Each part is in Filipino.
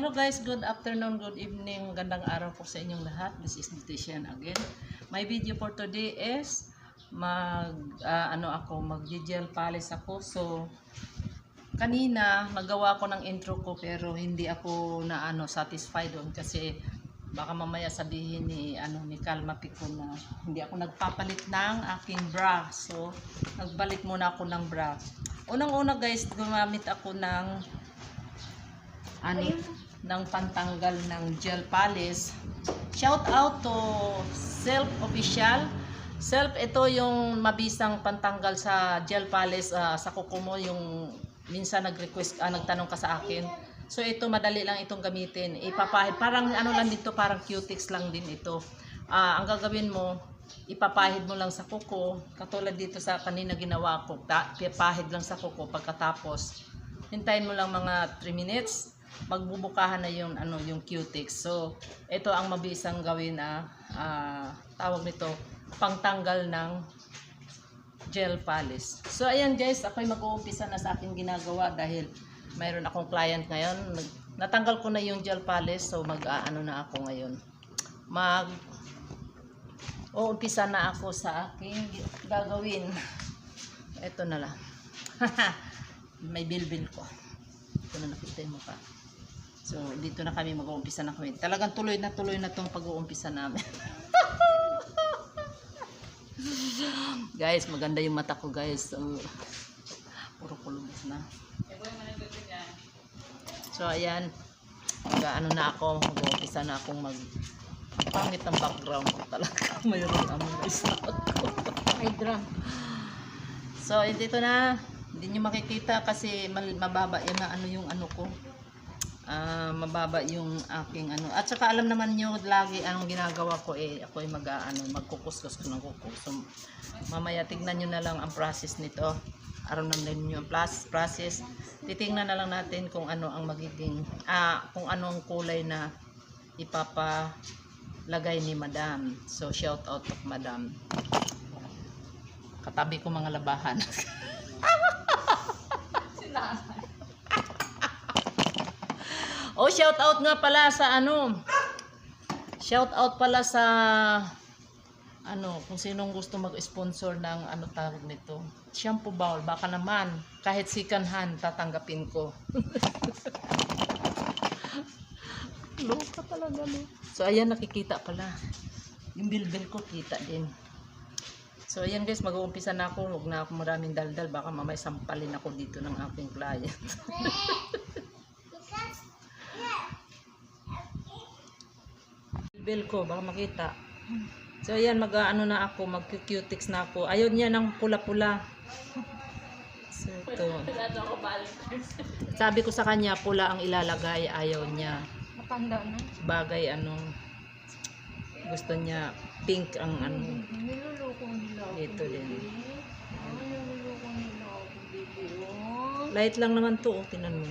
Hello guys, good afternoon, good evening, gandang araw po sa inyong lahat. This is Nutrition again. My video for today is mag-gel polish ako. So kanina magawa ko ng intro ko pero hindi ako satisfied doon kasi baka mamaya sabihin ni Calma Pico na hindi ako nagpapalit ng aking bra. So nagbalik muna ako ng bra. Unang-una guys, gumamit ako ng pantanggal ng gel polish. Shout out to Self Official. Self, ito yung mabisang pantanggal sa gel polish sa kuko mo. Yung minsan nag-request, nagtanong ka sa akin. So ito madali lang itong gamitin. Ipapahid, parang lang dito, parang cutex lang din ito. Ang gagawin mo, ipapahid mo lang sa kuko. Katulad dito sa kanina ginawa ko, ipapahid lang sa kuko. Pagkatapos hintayin mo lang mga 3 minutes. Magbubukahan na yung yung cutex. So ito ang mabisang gawin tawag nito pangtanggal ng gel polish. So ayan guys, ako'y mag-uumpisa na sa aking ginagawa dahil mayroon akong client ngayon. Natanggal ko na yung gel polish, so na ako ngayon. Uumpisa na ako sa aking gagawin. Ito na lang. May bilbil ko. Ito na, nakita mo pa. So, dito na kami mag-uumpisa na kami. Talagang tuloy na itong pag-uumpisa namin. Guys, maganda yung mata ko guys. So, puro kulubos na. So, ayan. Na ako. Mag-uumpisa na akong pangit ang background ko talaga. Mayroon guys. May drum. So, dito na. Hindi nyo makikita kasi mababa yung ko. Mababa yung aking At saka alam naman nyo lagi anong ginagawa ko ako ay magkukuskus ko ng kuko. So mamaya tignan nyo na lang ang process nito. Araw naman nyo ang process. Titingnan na lang natin kung ano ang magiging kung anong kulay na ipapalagay ni Madam. So shout out to Madam. Katabi ko mga labahan. Oh, shout out nga pala sa shout out pala sa kung sinong gusto mag-sponsor ng tawag nito, shampoo bowl, baka naman kahit second hand tatanggapin ko. Loka talaga no. So ayan, nakikita pala yung bilbil ko, kita din. So ayan guys, mag-uumpisa na ako. Huwag na ako maraming daldal, baka mamay sampalin ako dito ng aking client. Bilbil ko, baka makita. So ayan, na ako, mag-cutex na ako. Ayaw niya ng pula-pula. So ito. Sabi ko sa kanya, pula ang ilalagay, ayaw niya. Matanda na. Bagay gusto niya pink ang Niluloko nila ako. Ito din. Niluloko nila ako, baby. Light lang naman to, tinan mo.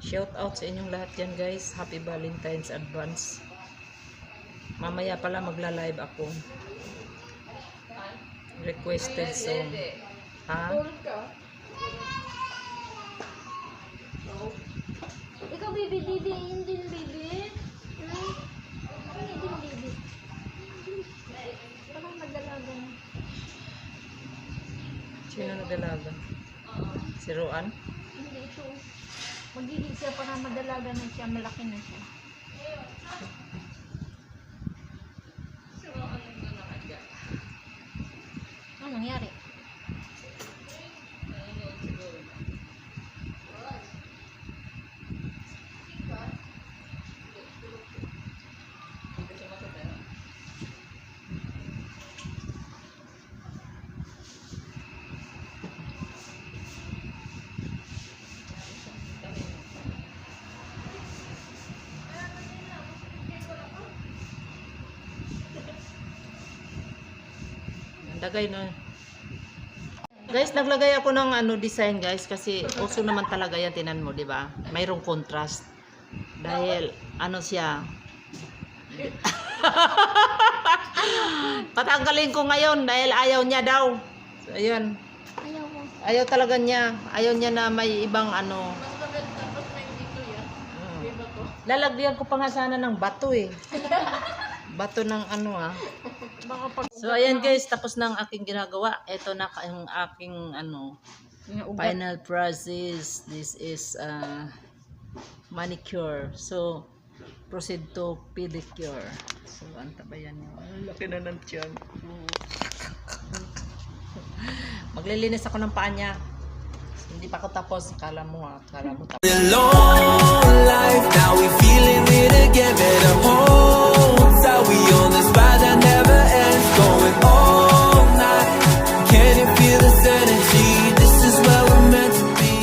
Shout out sa inyong lahat yan guys. Happy Valentine's advance. Mamaya pala magla-live ako. Requested song. Ha? Ikaw, baby, baby, hindi baby. Hindi baby. Parang nagdalaga na. Sino nagdalaga? Si Roan? Hindi, ito. Magiging siya para madalaga na siya, malaki na siya. Ano nangyari? Lagay na. Guys, naglagay ako ng design guys kasi uso naman talaga yan, tinan mo, 'di ba? Mayroong contrast. Dahil siya. Patanggalin ko ngayon dahil ayaw niya daw. So ayun. Ayaw mo. Ayaw talaga niya. Ayaw niya na may ibang Mas maganda, mas may dito Lalagyan ko pa nga sana ng bato eh. Bato ng ano ah. Baka pag So ayan guys, tapos na ang aking ginagawa. Ito na yung aking ano, final process. This is manicure. So proceed to pedicure. So antabayan niyo. Ang laki na ng tiyan. Maglilinis ako ng paa niya. Hindi pa ako tapos. Kala mo tapos. Alone life, now we feeling it again. Better hold tight, we on this ride that never ends. Going all night, can you feel this energy? This is where we're meant to be.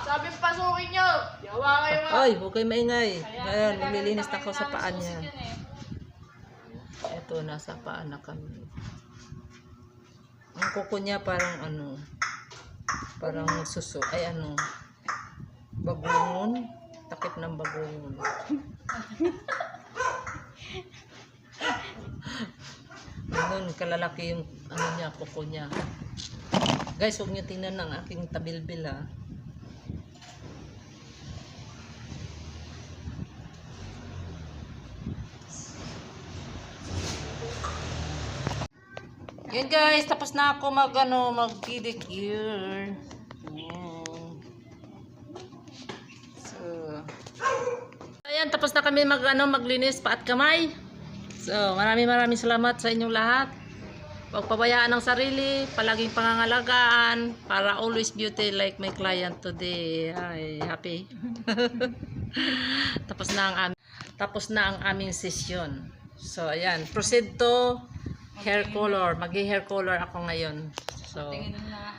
sabi pasukin nyo. Yawa kayo. Ay, huwag kayo maingay. Ngayon, maglilinis na ako sa paa niya. Ito, nasa paa na kami. Ang kuko niya parang ano, parang suso. Ay ano, bagungon. Takip ng bagungon. Ganun, kalalaki yung ano niya, kuko niya. Guys, huwag niyo tingnan ng aking tabilbil ha. Yan guys, tapos na ako mag-pedicure. Yan. So, ayan, tapos na kami maglinis pa at kamay. So, maraming salamat sa inyong lahat. Huwag pabayaan ang sarili, palaging pangangalagaan para always beauty like my client today. Ay, happy. Tapos na ang aming session. So, ayan, proceed to hair color. Mag-hair color ako ngayon. So, Tingin na.